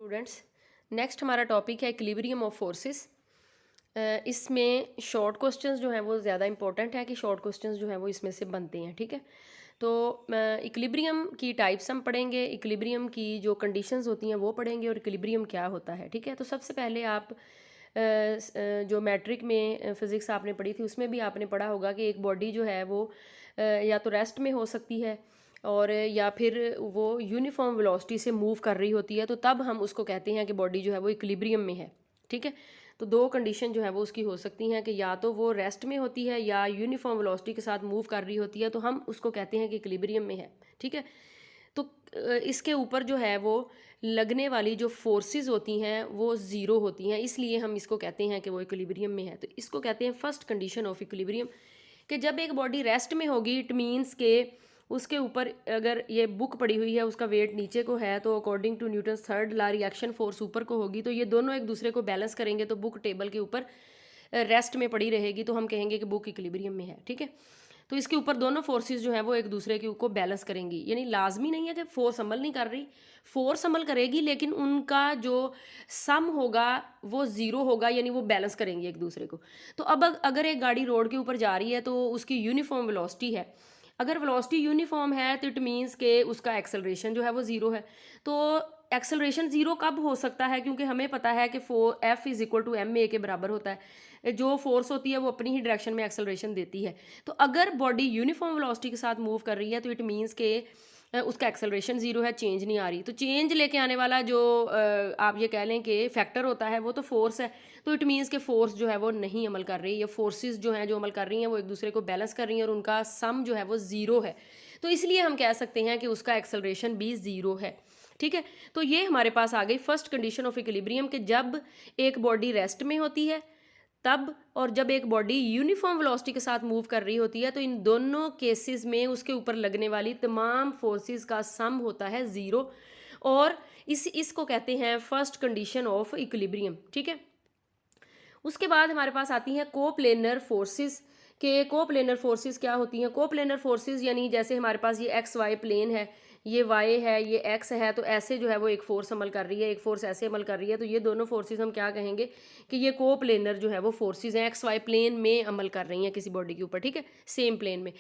Students, next हमारा topic है equilibrium of forces. इसमें शॉर्ट क्वेश्चंस जो हैं वो ज़्यादा इंपॉर्टेंट है कि शॉर्ट क्वेश्चंस जो हैं वो इसमें से बनते हैं। ठीक है, तो इक्विलिब्रियम की टाइप्स हम पढ़ेंगे, इक्विलिब्रियम की जो कंडीशंस होती हैं वो पढ़ेंगे और इक्विलिब्रियम क्या होता है। ठीक है, तो सबसे पहले आप जो मैट्रिक में फिज़िक्स आपने पढ़ी थी उसमें भी आपने पढ़ा होगा कि एक बॉडी जो है वो या तो रेस्ट में हो सकती है और या फिर वो यूनिफॉर्म वेलोसिटी से मूव कर रही होती है, तो तब हम उसको कहते हैं कि बॉडी जो है वो इक्विलिब्रियम में है। ठीक है, तो दो कंडीशन जो है वो उसकी हो सकती हैं कि या तो वो रेस्ट में होती है या यूनिफॉर्म वेलोसिटी के साथ मूव कर रही होती है, तो हम उसको कहते हैं कि इक्विलिब्रियम में है। ठीक है, तो इसके ऊपर जो है वो लगने वाली जो फोर्सेस होती हैं वो ज़ीरो होती हैं, इसलिए हम इसको कहते हैं कि वो इक्विलिब्रियम में है। तो इसको कहते हैं फर्स्ट कंडीशन ऑफ इक्विलिब्रियम, कि जब एक बॉडी रेस्ट में होगी इट मीन्स के उसके ऊपर, अगर ये बुक पड़ी हुई है उसका वेट नीचे को है, तो according to Newton third law reaction force ऊपर को होगी, तो ये दोनों एक दूसरे को बैलेंस करेंगे, तो बुक टेबल के ऊपर रेस्ट में पड़ी रहेगी, तो हम कहेंगे कि बुक इक्विलिब्रियम में है। ठीक है, तो इसके ऊपर दोनों फोर्सेस जो हैं वो एक दूसरे के को बैलेंस करेंगी, यानी लाजमी नहीं है कि फोर्स अमल नहीं कर रही, फोर्स अमल करेगी, लेकिन उनका जो सम होगा वो ज़ीरो होगा, यानी वो बैलेंस करेंगी एक दूसरे को। तो अब अगर एक गाड़ी रोड के ऊपर जा रही है तो उसकी यूनिफॉर्म वेलोसिटी है, अगर वेलोसिटी यूनिफॉर्म है तो इट मीन्स के उसका एक्सेलरेशन जो है वो ज़ीरो है। तो एक्सेलरेशन ज़ीरो कब हो सकता है, क्योंकि हमें पता है कि F is equal to M A के बराबर होता है, जो फोर्स होती है वो अपनी ही डायरेक्शन में एक्सेलरेशन देती है। तो अगर बॉडी यूनिफॉर्म वेलोसिटी के साथ मूव कर रही है तो इट मीन्स के उसका एक्सेलरेशन ज़ीरो है, चेंज नहीं आ रही। तो चेंज लेके आने वाला जो आप ये कह लें कि फैक्टर होता है वो तो फोर्स है, तो इट मीन्स के फोर्स जो है वो नहीं अमल कर रही है, फोर्सेस जो हैं जो अमल कर रही हैं वो एक दूसरे को बैलेंस कर रही हैं और उनका सम जो है वो ज़ीरो है, तो इसलिए हम कह सकते हैं कि उसका एक्सेलरेशन भी ज़ीरो है। ठीक है, तो ये हमारे पास आ गई फर्स्ट कंडीशन ऑफ इक्विलिब्रियम, कि जब एक बॉडी रेस्ट में होती है तब, और जब एक बॉडी यूनिफॉर्म वेलोसिटी के साथ मूव कर रही होती है, तो इन दोनों केसेस में उसके ऊपर लगने वाली तमाम फोर्सेस का सम होता है ज़ीरो, और इसको कहते हैं फर्स्ट कंडीशन ऑफ इक्विलिब्रियम। ठीक है, उसके बाद हमारे पास आती हैं कोप्लेनर फोर्सेस, के कोप्लेनर फोर्सेस क्या होती हैं। कोप्लेनर फोर्सेस यानी जैसे हमारे पास ये एक्स वाई प्लेन है, ये वाई है, ये एक्स है, तो ऐसे जो है वो एक फोर्स अमल कर रही है, एक फोर्स ऐसे अमल कर रही है, तो ये दोनों फोर्सेस हम क्या कहेंगे कि ये कोप्लेनर जो है वो फोर्सेस हैं, एक्स वाई प्लेन में अमल कर रही हैं किसी बॉडी के ऊपर। ठीक है, सेम प्लेन में।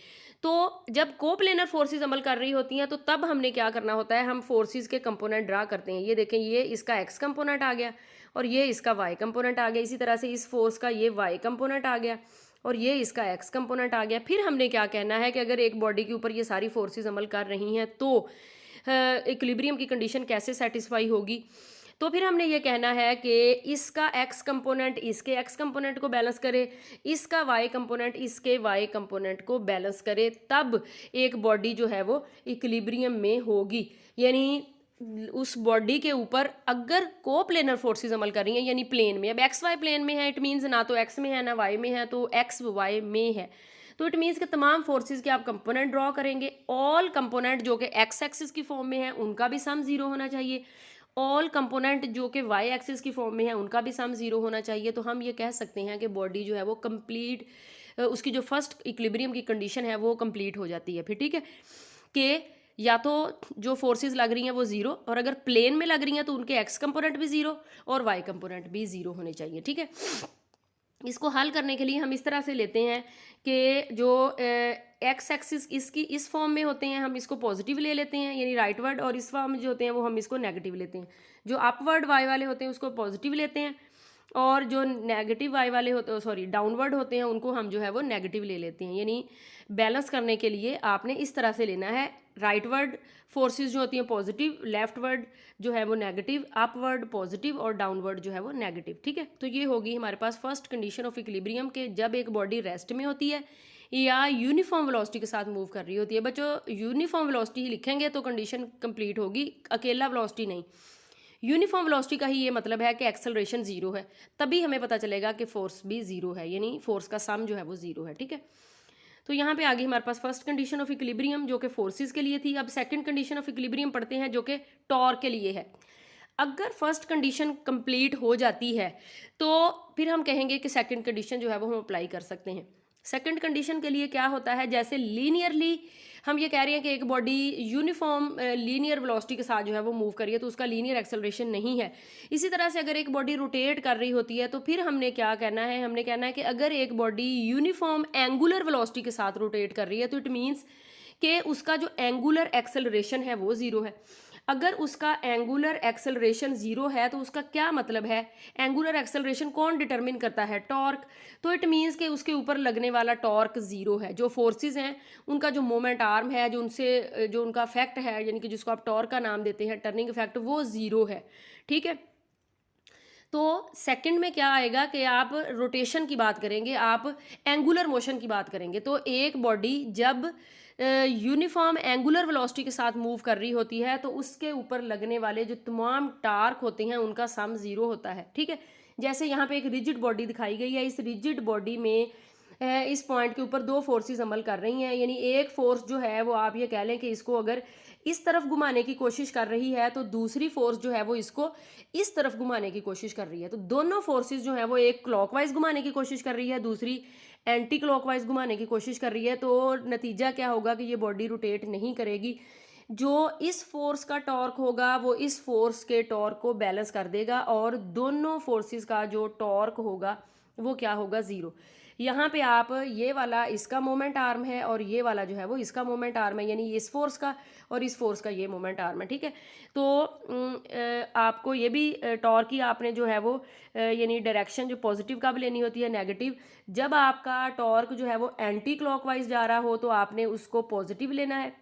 तो जब कोप्लेनर फोर्सेस अमल कर रही होती हैं तो तब हमने क्या करना होता है, हम फोर्सेस के कंपोनेंट ड्रा करते हैं। ये देखें, ये इसका एक्स कंपोनेंट आ गया और ये इसका वाई कंपोनेंट आ गया, इसी तरह से इस फोर्स का ये वाई कंपोनेंट आ गया और ये इसका एक्स कंपोनेंट आ गया। फिर हमने क्या कहना है कि अगर एक बॉडी के ऊपर ये सारी फोर्सेस अमल कर रही हैं तो इक्विलिब्रियम की कंडीशन कैसे सेटिस्फाई होगी। तो फिर हमने ये कहना है कि इसका एक्स कंपोनेंट इसके एक्स कंपोनेंट को बैलेंस करे, इसका वाई कंपोनेंट इसके वाई कंपोनेंट को बैलेंस करे, तब एक बॉडी जो है वो इक्विलिब्रियम में होगी। यानी उस बॉडी के ऊपर अगर कोप्लेनर फोर्सेस अमल कर रही हैं, यानी प्लेन में, अब एक्स वाई प्लेन में है, इट मीन्स ना तो एक्स में है ना वाई में है, तो एक्स वाई में है, तो इट मीन्स कि तमाम फोर्सेस के आप कंपोनेंट ड्रॉ करेंगे। ऑल कंपोनेंट जो कि एक्स एक्सिस की फॉर्म में है उनका भी सम जीरो होना चाहिए, ऑल कंपोनेंट जो कि वाई एक्सिस की फॉर्म में है उनका भी सम जीरो होना चाहिए। तो हम ये कह सकते हैं कि बॉडी जो है वो कंप्लीट, उसकी जो फर्स्ट इक्विलिब्रियम की कंडीशन है वो कंप्लीट हो जाती है। फिर ठीक है, कि या तो जो फोर्सेस लग रही हैं वो ज़ीरो, और अगर प्लेन में लग रही हैं तो उनके एक्स कंपोनेंट भी ज़ीरो और वाई कंपोनेंट भी ज़ीरो होने चाहिए। ठीक है, इसको हल करने के लिए हम इस तरह से लेते हैं कि जो एक्स एक्सिस इसकी इस फॉर्म में होते हैं हम इसको पॉजिटिव ले लेते हैं, यानी राइटवर्ड, और इस फॉर्म में जो होते हैं वो हम इसको नेगेटिव लेते हैं। जो अपवर्ड वाई वाले होते हैं उसको पॉजिटिव लेते हैं, और जो नेगेटिव वाई वाले होते, सॉरी डाउनवर्ड होते हैं, उनको हम जो है वो नेगेटिव ले लेते हैं। यानी बैलेंस करने के लिए आपने इस तरह से लेना है, राइटवर्ड फोर्सेस जो होती हैं पॉजिटिव, लेफ्टवर्ड जो है वो नेगेटिव, अपवर्ड पॉजिटिव और डाउनवर्ड जो है वो नेगेटिव। ठीक है, तो ये होगी हमारे पास फर्स्ट कंडीशन ऑफ इक्विलिब्रियम के जब एक बॉडी रेस्ट में होती है या यूनिफॉर्म वेलोसिटी के साथ मूव कर रही होती है। बच्चों, यूनिफॉर्म वेलोसिटी ही लिखेंगे तो कंडीशन कंप्लीट होगी, अकेला वेलोसिटी नहीं। यूनिफॉर्म वेलोसिटी का ही ये मतलब है कि एक्सेलरेशन ज़ीरो है, तभी हमें पता चलेगा कि फोर्स भी ज़ीरो है, यानी फोर्स का सम जो है वो ज़ीरो है। ठीक है, तो यहाँ पे आ गई हमारे पास फर्स्ट कंडीशन ऑफ इक्विलिब्रियम जो कि फोर्सेस के लिए थी। अब सेकंड कंडीशन ऑफ इक्विलिब्रियम पढ़ते हैं जो कि टॉर्क के लिए है। अगर फर्स्ट कंडीशन कंप्लीट हो जाती है तो फिर हम कहेंगे कि सेकंड कंडीशन जो है वो हम अप्लाई कर सकते हैं। सेकंड कंडीशन के लिए क्या होता है, जैसे लीनियरली हम ये कह रहे हैं कि एक बॉडी यूनिफॉर्म लीनियर वेलोसिटी के साथ जो है वो मूव कर रही है, तो उसका लीनियर एक्सेलरेशन नहीं है। इसी तरह से अगर एक बॉडी रोटेट कर रही होती है तो फिर हमने क्या कहना है, हमने कहना है कि अगर एक बॉडी यूनिफॉर्म एंगुलर वेलोसिटी के साथ रोटेट कर रही है तो इट मीन्स कि उसका जो एंगुलर एक्सेलरेशन है वो ज़ीरो है। अगर उसका एंगुलर एक्सेलरेशन ज़ीरो है तो उसका क्या मतलब है, एंगुलर एक्सेलरेशन कौन डिटरमिन करता है, टॉर्क। तो इट मीन्स कि उसके ऊपर लगने वाला टॉर्क ज़ीरो है। जो फोर्सेस हैं उनका जो मोमेंट आर्म है, जो उनसे जो उनका इफेक्ट है, यानी कि जिसको आप टॉर्क का नाम देते हैं, टर्निंग इफेक्ट, वो ज़ीरो है। ठीक है। तो सेकंड में क्या आएगा कि आप रोटेशन की बात करेंगे, आप एंगुलर मोशन की बात करेंगे। तो एक बॉडी जब यूनिफॉर्म एंगुलर वेलोसिटी के साथ मूव कर रही होती है तो उसके ऊपर लगने वाले जो तमाम टार्क होते हैं उनका सम ज़ीरो होता है। ठीक है। जैसे यहाँ पे एक रिजिड बॉडी दिखाई गई है, इस रिजिड बॉडी में इस पॉइंट के ऊपर दो फोर्सेस अमल कर रही हैं, यानी एक फोर्स जो है वो आप ये कह लें कि इसको अगर इस तरफ घुमाने की कोशिश कर रही है तो दूसरी फोर्स जो है वो इसको इस तरफ घुमाने की कोशिश कर रही है। तो दोनों फोर्सेस जो है वो एक क्लॉकवाइज घुमाने की कोशिश कर रही है, दूसरी एंटी क्लॉकवाइज घुमाने की कोशिश कर रही है। तो नतीजा क्या होगा कि ये बॉडी रोटेट नहीं करेगी। जो इस फोर्स का टॉर्क होगा वो इस फोर्स के टॉर्क को बैलेंस कर देगा और दोनों फोर्सेस का जो टॉर्क होगा वो क्या होगा, ज़ीरो। यहाँ पे आप ये वाला इसका मोमेंट आर्म है और ये वाला जो है वो इसका मोमेंट आर्म है, यानी इस फोर्स का और इस फोर्स का ये मोमेंट आर्म है। ठीक है। तो आपको ये भी टॉर्क की आपने जो है वो यानी डायरेक्शन जो पॉजिटिव का भी लेनी होती है, नेगेटिव। जब आपका टॉर्क जो है वो एंटी क्लॉकवाइज जा रहा हो तो आपने उसको पॉजिटिव लेना है,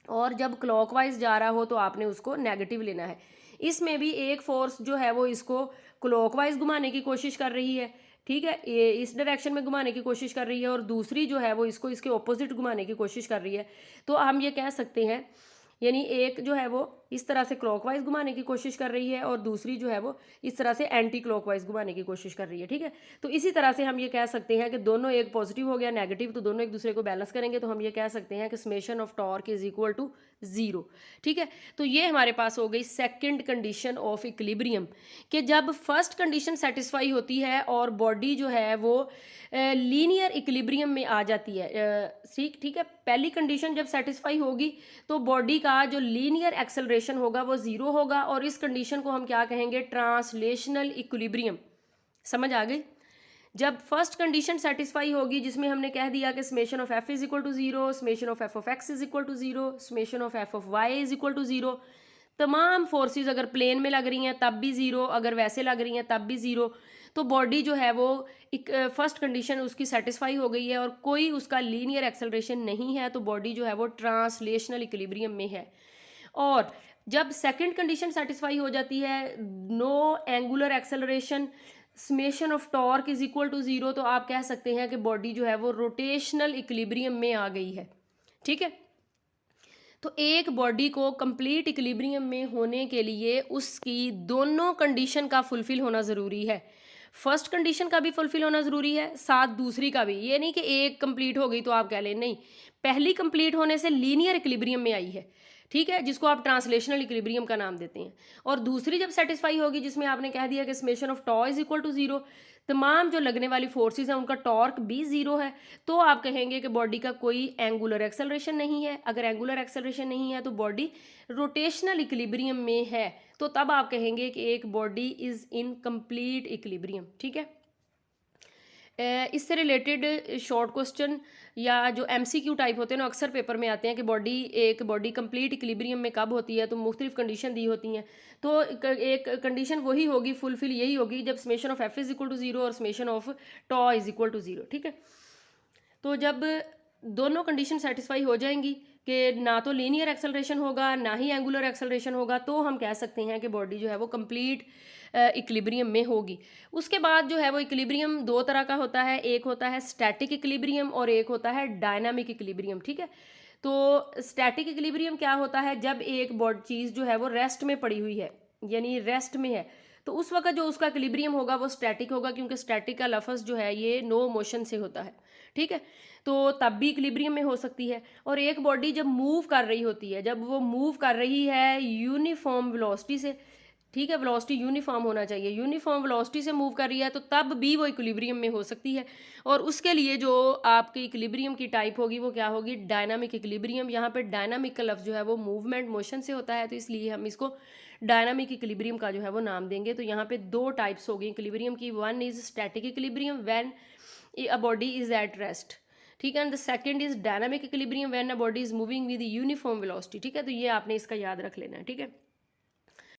और जब क्लॉकवाइज जा रहा हो तो आपने उसको नेगेटिव लेना है। इसमें भी एक फोर्स जो है वो इसको क्लॉकवाइज घुमाने की कोशिश कर रही है। ठीक है, ये इस डायरेक्शन में घुमाने की कोशिश कर रही है और दूसरी जो है वो इसको इसके ऑपोजिट घुमाने की कोशिश कर रही है। तो हम ये कह सकते हैं, यानी एक जो है वो इस तरह से क्लॉकवाइज घुमाने की कोशिश कर रही है और दूसरी जो है वो इस तरह से एंटी क्लॉकवाइज घुमाने की कोशिश कर रही है। ठीक है। तो इसी तरह से हम ये कह सकते हैं कि दोनों, एक पॉजिटिव हो गया नेगेटिव, तो दोनों एक दूसरे को बैलेंस करेंगे तो हम ये कह सकते हैं कि summation of torque is equal to zero. ठीक है। तो ये हमारे पास हो गई सेकंड कंडीशन ऑफ इक्विलिब्रियम, कि जब फर्स्ट कंडीशन सेटिस्फाई होती है और बॉडी जो है वो लीनियर इक्विलिब्रियम में आ जाती है। ठीक है। पहली कंडीशन जब सेटिस्फाई होगी तो बॉडी का जो लीनियर एक्सेलरेशन होगा वो ज़ीरो होगा, और इस कंडीशन को हम क्या कहेंगे, ट्रांसलेशनल इक्विलिब्रियम। समझ आ गई। जब फर्स्ट कंडीशन सेटिस्फाई होगी, जिसमें हमने कह दिया कि summation of F is equal to zero, summation of F of X is equal to zero, summation of F of Y is equal to zero. तमाम फोर्सेस अगर प्लेन में लग रही हैं तब भी ज़ीरो, अगर वैसे लग रही हैं तब भी ज़ीरो। तो बॉडी जो है वो एक फर्स्ट कंडीशन उसकी सेटिस्फाई हो गई है और कोई उसका लीनियर एक्सेलरेशन नहीं है, तो बॉडी जो है वो ट्रांसलेशनल इक्विलिब्रियम में है। और जब सेकंड कंडीशन सेटिस्फाई हो जाती है, no angular acceleration, summation of torque is equal to zero, तो आप कह सकते हैं कि बॉडी जो है वो रोटेशनल इक्विलिब्रियम में आ गई है। ठीक है। तो एक बॉडी को कंप्लीट इक्विलिब्रियम में होने के लिए उसकी दोनों कंडीशन का फुलफिल होना ज़रूरी है। फर्स्ट कंडीशन का भी फुलफिल होना ज़रूरी है, साथ दूसरी का भी। ये नहीं कि एक कंप्लीट हो गई तो आप कह लें, नहीं, पहली कंप्लीट होने से लीनियर इक्विलिब्रियम में आई है। ठीक है, जिसको आप ट्रांसलेशनल इक्विलिब्रियम का नाम देते हैं। और दूसरी जब सेटिस्फाई होगी, जिसमें आपने कह दिया कि summation of toe is equal to zero, तमाम जो लगने वाली फोर्सेस हैं उनका टॉर्क भी ज़ीरो है, तो आप कहेंगे कि बॉडी का कोई एंगुलर एक्सेलरेशन नहीं है। अगर एंगुलर एक्सेलरेशन नहीं है तो बॉडी रोटेशनल इक्विलिब्रियम में है, तो तब आप कहेंगे कि एक body is in complete equilibrium. ठीक है। इससे रिलेटेड शॉर्ट क्वेश्चन या जो एमसीक्यू टाइप होते हैं ना, अक्सर पेपर में आते हैं कि एक बॉडी कंप्लीट इक्विलिब्रियम में कब होती है, तो मुख्तलिफ कंडीशन दी होती हैं। तो एक कंडीशन वही होगी, फुलफिल यही होगी जब summation of F is equal to zero और summation of toe is equal to zero. ठीक है। तो जब दोनों कंडीशन सेटिस्फाई हो जाएंगी कि ना तो लीनियर एक्सेलरेशन होगा ना ही एंगुलर एक्सेलरेशन होगा, तो हम कह सकते हैं कि बॉडी जो है वो कंप्लीट इक्विलिब्रियम में होगी। उसके बाद जो है वो इक्विलिब्रियम दो तरह का होता है, एक होता है स्टैटिक इक्विलिब्रियम और एक होता है डायनामिक इक्विलिब्रियम। ठीक है। तो स्टैटिक इक्विलिब्रियम क्या होता है, जब एक बॉडी चीज़ जो है वो रेस्ट में पड़ी हुई है, यानी रेस्ट में है, तो उस वक्त जो उसका इक्विलिब्रियम होगा वो स्टैटिक होगा, क्योंकि स्टैटिक का लफ्ज़ जो है ये नो मोशन से होता है। ठीक है। तो तब भी इक्विलिब्रियम में हो सकती है। और एक बॉडी जब मूव कर रही होती है, जब वो मूव कर रही है यूनिफॉर्म वेलोसिटी से, ठीक है, वेलोसिटी यूनिफॉर्म होना चाहिए। यूनिफॉर्म वेलोसिटी से मूव कर रही है तो तब भी वो इक्विलिब्रियम में हो सकती है, और उसके लिए जो आपकी इक्विलिब्रियम की टाइप होगी वो क्या होगी, डायनामिक इक्विलिब्रियम। यहाँ पे डायनामिक का लफ्ज़ जो है वो मूवमेंट मोशन से होता है, तो इसलिए हम इसको डायनामिक इक्विलिब्रियम का जो है वो नाम देंगे। तो यहाँ पे दो टाइप्स होगी इक्विलिब्रियम की, one is static equilibrium when a body is at rest, ठीक है, and the second is dynamic equilibrium when a body is moving with uniform velocity. ठीक है, तो ये आपने इसका याद रख लेना है। ठीक है,